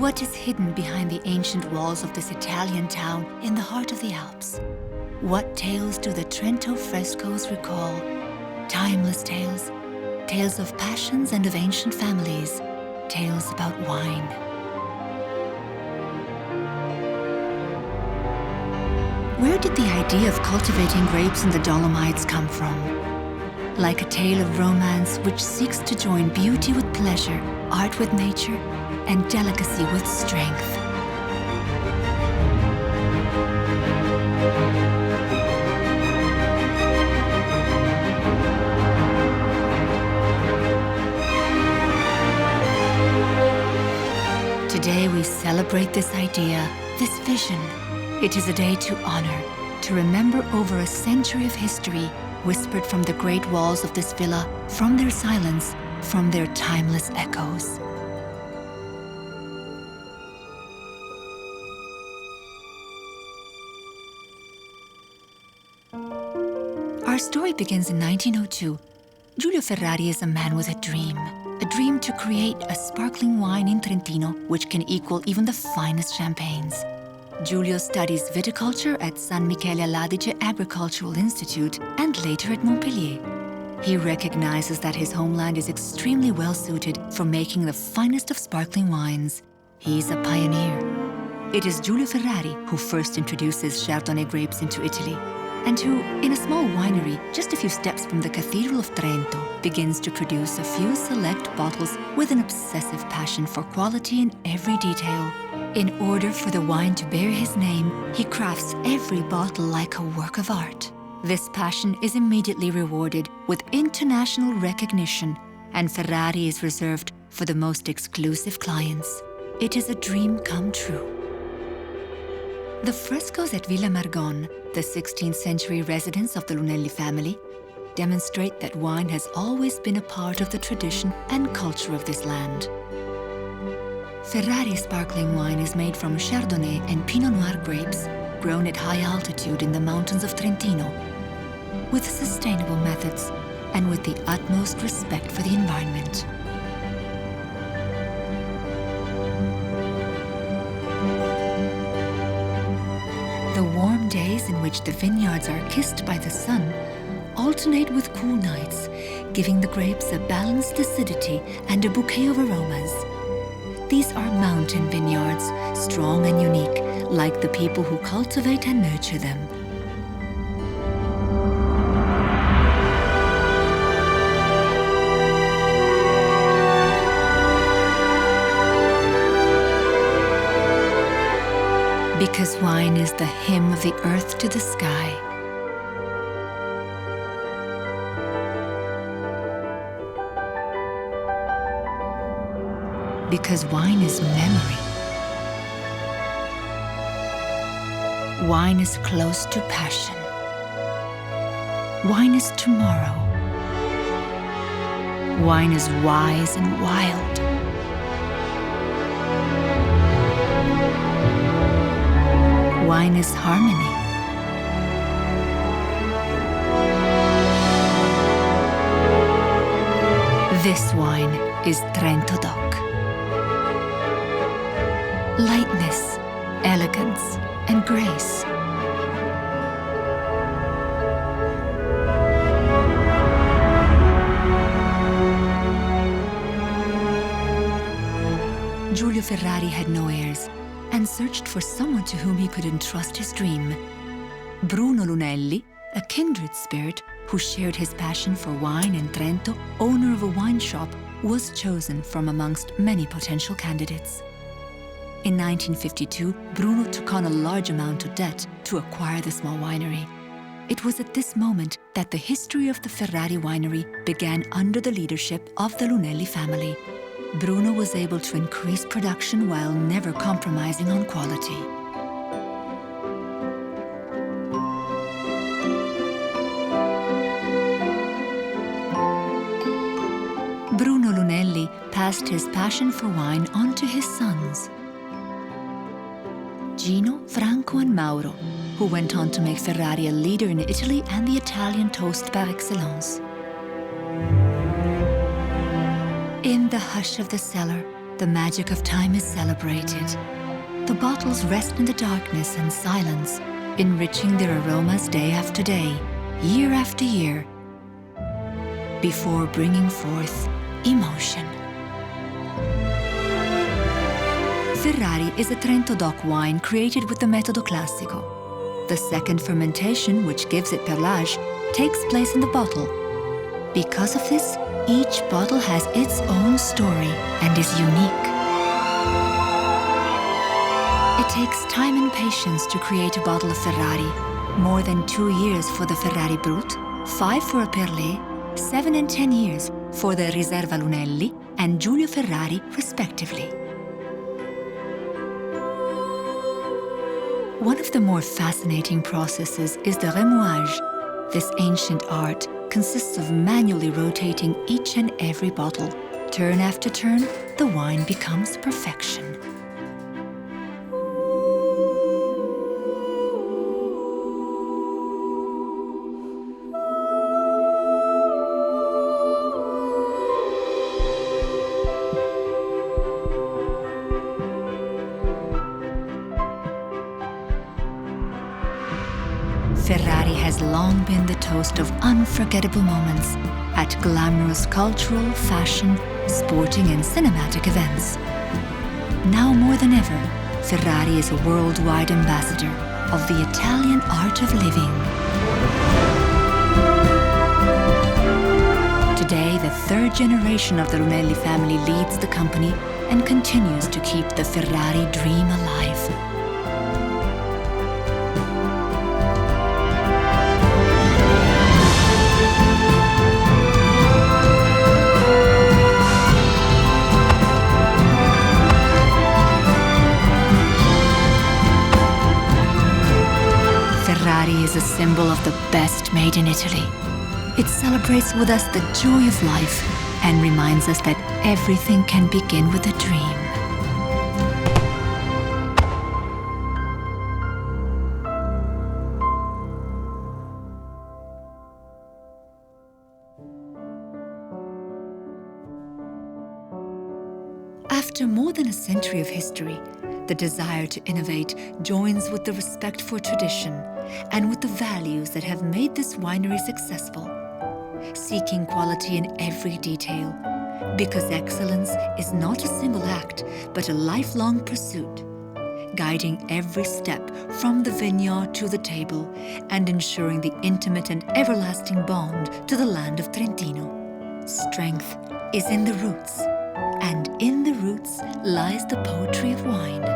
What is hidden behind the ancient walls of this Italian town in the heart of the Alps? What tales do the Trento frescoes recall? Timeless tales, tales of passions and of ancient families, tales about wine. Where did the idea of cultivating grapes in the Dolomites come from? Like a tale of romance which seeks to join beauty with pleasure, art with nature, and delicacy with strength. Today we celebrate this idea, this vision. It is a day to honor, to remember over a century of history whispered from the great walls of this villa, from their silence, from their timeless echoes. Our story begins in 1902. Giulio Ferrari is a man with a dream to create a sparkling wine in Trentino which can equal even the finest champagnes. Giulio studies viticulture at San Michele all'Adige Agricultural Institute and later at Montpellier. He recognizes that his homeland is extremely well suited for making the finest of sparkling wines. He's a pioneer. It is Giulio Ferrari who first introduces Chardonnay grapes into Italy, and who, in a small winery just a few steps from the Cathedral of Trento, begins to produce a few select bottles with an obsessive passion for quality in every detail. In order for the wine to bear his name, he crafts every bottle like a work of art. This passion is immediately rewarded with international recognition, and Ferrari is reserved for the most exclusive clients. It is a dream come true. The frescoes at Villa Margon, the 16th century residence of the Lunelli family, demonstrate that wine has always been a part of the tradition and culture of this land. Ferrari sparkling wine is made from Chardonnay and Pinot Noir grapes grown at high altitude in the mountains of Trentino, with sustainable methods and with the utmost respect for the environment. The warm days in which the vineyards are kissed by the sun alternate with cool nights, giving the grapes a balanced acidity and a bouquet of aromas. These are mountain vineyards, strong and unique, like the people who cultivate and nurture them. Because wine is the hymn of the earth to the sky. Because wine is memory. Wine is close to passion. Wine is tomorrow. Wine is wise and wild. Wine is harmony. This wine is Trento DOC. Lightness, elegance, and grace. Giulio Ferrari had no heirs and searched for someone to whom he could entrust his dream. Bruno Lunelli, a kindred spirit who shared his passion for wine in Trento, owner of a wine shop, was chosen from amongst many potential candidates. In 1952, Bruno took on a large amount of debt to acquire the small winery. It was at this moment that the history of the Ferrari winery began under the leadership of the Lunelli family. Bruno was able to increase production while never compromising on quality. Bruno Lunelli passed his passion for wine on to his sons, Gino, Franco, and Mauro, who went on to make Ferrari a leader in Italy and the Italian toast par excellence. In the hush of the cellar, the magic of time is celebrated. The bottles rest in the darkness and silence, enriching their aromas day after day, year after year, before bringing forth emotion. Ferrari is a Trento DOC wine created with the Metodo Classico. The second fermentation, which gives it perlage, takes place in the bottle. Because of this, each bottle has its own story and is unique. It takes time and patience to create a bottle of Ferrari. More than 2 years for the Ferrari Brut, 5 for a Perlé, 7 and 10 years for the Riserva Lunelli and Giulio Ferrari, respectively. One of the more fascinating processes is the remouage. This ancient art consists of manually rotating each and every bottle. Turn after turn, the wine becomes perfection. Ferrari has long been the toast of unforgettable moments at glamorous cultural, fashion, sporting and cinematic events. Now more than ever, Ferrari is a worldwide ambassador of the Italian art of living. Today, the third generation of the Lunelli family leads the company and continues to keep the Ferrari dream alive. Ferrari is a symbol of the best made in Italy. It celebrates with us the joy of life and reminds us that everything can begin with a dream. After more than a century of history, the desire to innovate joins with the respect for tradition and with the values that have made this winery successful, seeking quality in every detail, because excellence is not a single act, but a lifelong pursuit, guiding every step from the vineyard to the table and ensuring the intimate and everlasting bond to the land of Trentino. Strength is in the roots, and in the roots lies the poetry of wine.